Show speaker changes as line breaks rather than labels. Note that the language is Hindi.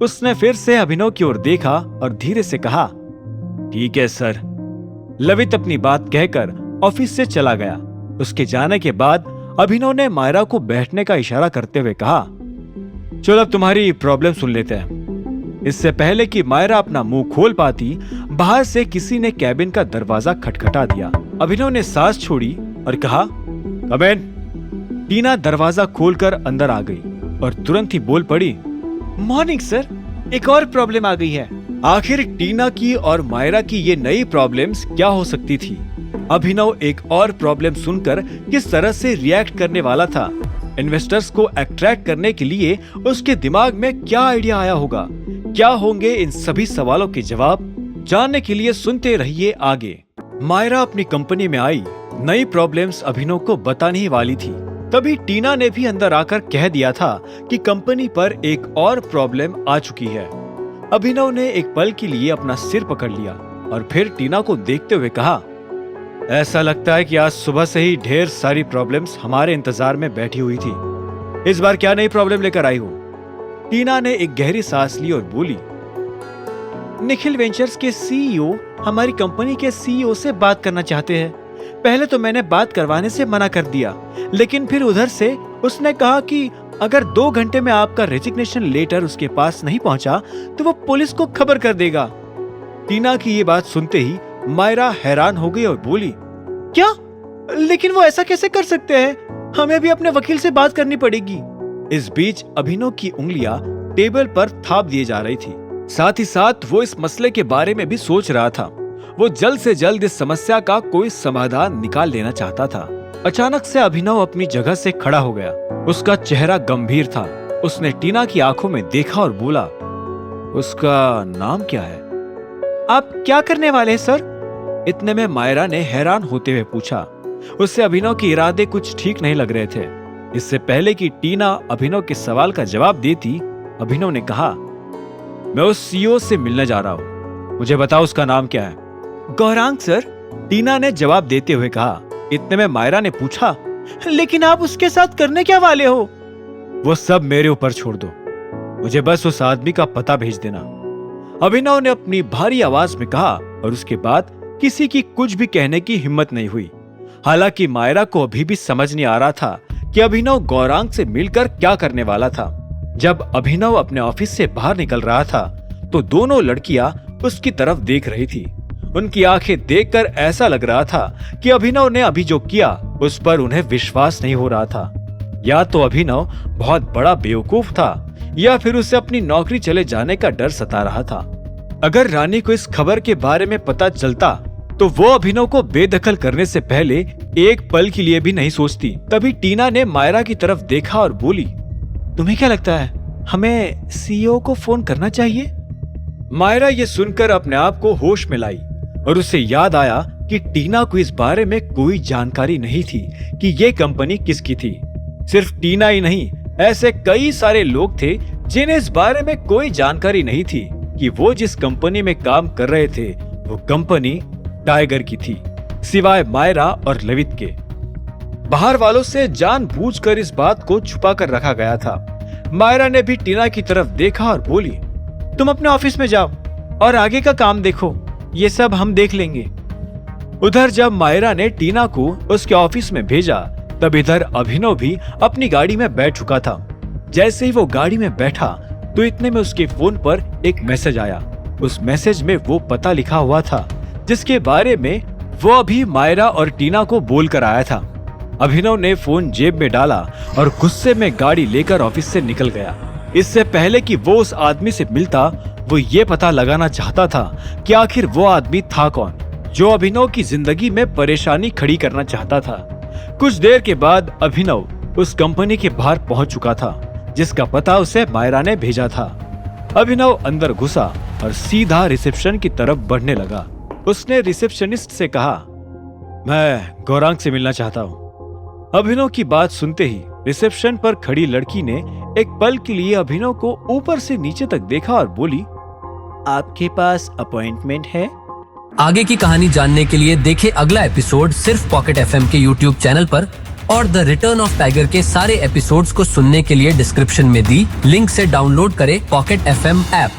उसने फिर से अभिनव की ओर देखा और धीरे से कहा, ठीक है सर। लवित अपनी बात कहकर ऑफिस से चला गया। उसके जाने के बाद अभिनव ने मायरा को बैठने का इशारा करते हुए कहा, चलो अब तुम्हारी प्रॉब्लम सुन लेते हैं। इससे पहले कि मायरा अपना मुंह खोल पाती, बाहर से किसी ने कैबिन का दरवाजा खटखटा दिया। अभिनव ने सांस छोड़ी और कहा, कम इन। टीना दरवाजा खोलकर अंदर आ गई और तुरंत ही बोल पड़ी, मॉर्निंग सर, एक और प्रॉब्लम आ गई है। आखिर टीना की और मायरा की ये नई प्रॉब्लम्स क्या हो सकती थी? अभिनव एक और प्रॉब्लम सुनकर किस तरह से रिएक्ट करने वाला था? इन्वेस्टर्स को अट्रैक्ट करने के लिए उसके दिमाग में क्या आइडिया आया होगा? क्या होंगे इन सभी सवालों के जवाब? जानने के लिए सुनते रहिए आगे। मायरा अपनी कंपनी में आई नई प्रॉब्लम्स अभिनव को बताने ही वाली थी। तभी टीना ने भी अंदर आकर कह दिया था कि कंपनी पर एक और प्रॉब्लम आ चुकी है। अभिनव ने एक पल के लिए अपना सिर पकड़ लिया और फिर टीना को देखते हुए कहा, ऐसा लगता है कि आज सुबह से ही ढेर सारी प्रॉब्लम्स हमारे इंतजार में बैठी हुई थी। इस बार क्या नई प्रॉब्लम लेकर आई हो? टीना ने एक गहरी सांस ली और बोली, निखिल वेंचर्स के सीईओ हमारी कंपनी के सीईओ से बात करना चाहते हैं। पहले तो मैंने बात करवाने से मना कर दिया, लेकिन फिर उधर से उसने कहा कि अगर 2 घंटे में आपका रेजिग्नेशन लेटर उसके पास नहीं पहुंचा तो वो पुलिस को खबर कर देगा। टीना की ये बात सुनते ही मायरा हैरान हो गई और बोली, क्या? लेकिन वो ऐसा कैसे कर सकते हैं? हमें भी अपने वकील से बात करनी पड़ेगी। इस बीच अभिनव की उंगलियां टेबल पर थाप दिए जा रही थी। साथ ही साथ वो इस मसले के बारे में भी सोच रहा था। वो जल्द से जल्द इस समस्या का कोई समाधान निकाल लेना चाहता था। अचानक से अभिनव अपनी जगह से खड़ा हो गया। उसका चेहरा गंभीर था। उसने टीना की आंखों में देखा और बोला, उसका नाम क्या है? आप क्या करने वाले हैं सर? इतने में मायरा ने हैरान होते हुए पूछा। उससे अभिनव के इरादे कुछ ठीक नहीं लग रहे थे। इससे पहले कि टीना अभिनव के सवाल का जवाब देती, अभिनव ने कहा, मैं उस सीईओ से मिलने जा रहा हूँ, मुझे बताओ उसका नाम क्या है? गौरांग सर, टीना ने जवाब देते हुए कहा। इतने में मायरा ने पूछा, लेकिन आप उसके साथ करने क्या वाले हो? वो सब मेरे ऊपर छोड़ दो, मुझे बस उस आदमी का पता भेज देना, अभिनव ने अपनी भारी आवाज में कहा। और उसके बाद किसी की कुछ भी कहने की हिम्मत नहीं हुई। हालांकि मायरा को अभी भी समझ नहीं आ रहा था कि अभिनव गौरांग से मिलकर क्या करने वाला था। जब अभिनव अपने ऑफिस से बाहर निकल रहा था तो दोनों लड़कियां उसकी तरफ देख रही थी। उनकी आंखें देखकर ऐसा लग रहा था कि अभिनव ने अभी जो किया उस पर उन्हें विश्वास नहीं हो रहा था। या तो अभिनव बहुत बड़ा बेवकूफ था या फिर उसे अपनी नौकरी चले जाने का डर सता रहा था। अगर रानी को इस खबर के बारे में पता चलता तो वो अभिनव को बेदखल करने से पहले एक पल के लिए भी नहीं सोचती। तभी टीना ने मायरा की तरफ देखा और बोली, तुम्हें क्या लगता है, हमें सीईओ को फोन करना चाहिए? मायरा ये सुनकर अपने आप को होश में लाई और उसे याद आया कि टीना को इस बारे में कोई जानकारी नहीं थी कि ये कंपनी किसकी थी। सिर्फ टीना ही नहीं, ऐसे कई सारे लोग थे जिन्हें इस बारे में कोई जानकारी नहीं थी कि वो जिस कंपनी में काम कर रहे थे वो कंपनी टाइगर की थी, सिवाय मायरा और लवित के। बाहर वालों से जानबूझकर इस बात को छुपा कर रखा गया था। मायरा ने भी टीना की तरफ देखा और बोली, तुम अपने ऑफिस में जाओ और आगे का काम देखो, ये सब हम देख लेंगे। उधर जब मायरा ने टीना को उसके ऑफिस में भेजा तब इधर अभिनव भी अपनी गाड़ी में बैठ चुका था। जैसे ही वो गाड़ी में बैठा तो इतने में उसके फोन पर एक मैसेज आया। उस मैसेज में वो पता लिखा हुआ था जिसके बारे में वो अभी मायरा और टीना को बोल कर आया था। अभिनव ने फोन जेब में डाला और गुस्से में गाड़ी लेकर ऑफिस से निकल गया। इससे पहले कि वो उस आदमी से मिलता, वो ये पता लगाना चाहता था कि आखिर वो आदमी था कौन जो अभिनव की जिंदगी में परेशानी खड़ी करना चाहता था। कुछ देर के बाद अभिनव उस कंपनी के बाहर पहुंच चुका था जिसका पता उसे मायरा ने भेजा था। अभिनव अंदर घुसा और सीधा रिसेप्शन की तरफ बढ़ने लगा। उसने रिसेप्शनिस्ट से कहा, मैं गौरांग से मिलना चाहता हूँ। अभिनव की बात सुनते ही रिसेप्शन पर खड़ी लड़की ने एक पल के लिए अभिनव को ऊपर से नीचे तक देखा और बोली, आपके पास अपॉइंटमेंट है?
आगे की कहानी जानने के लिए देखें अगला एपिसोड सिर्फ पॉकेट एफएम के यूट्यूब चैनल पर। और द रिटर्न ऑफ टाइगर के सारे एपिसोड्स को सुनने के लिए डिस्क्रिप्शन में दी लिंक से डाउनलोड करें पॉकेट FM ऐप।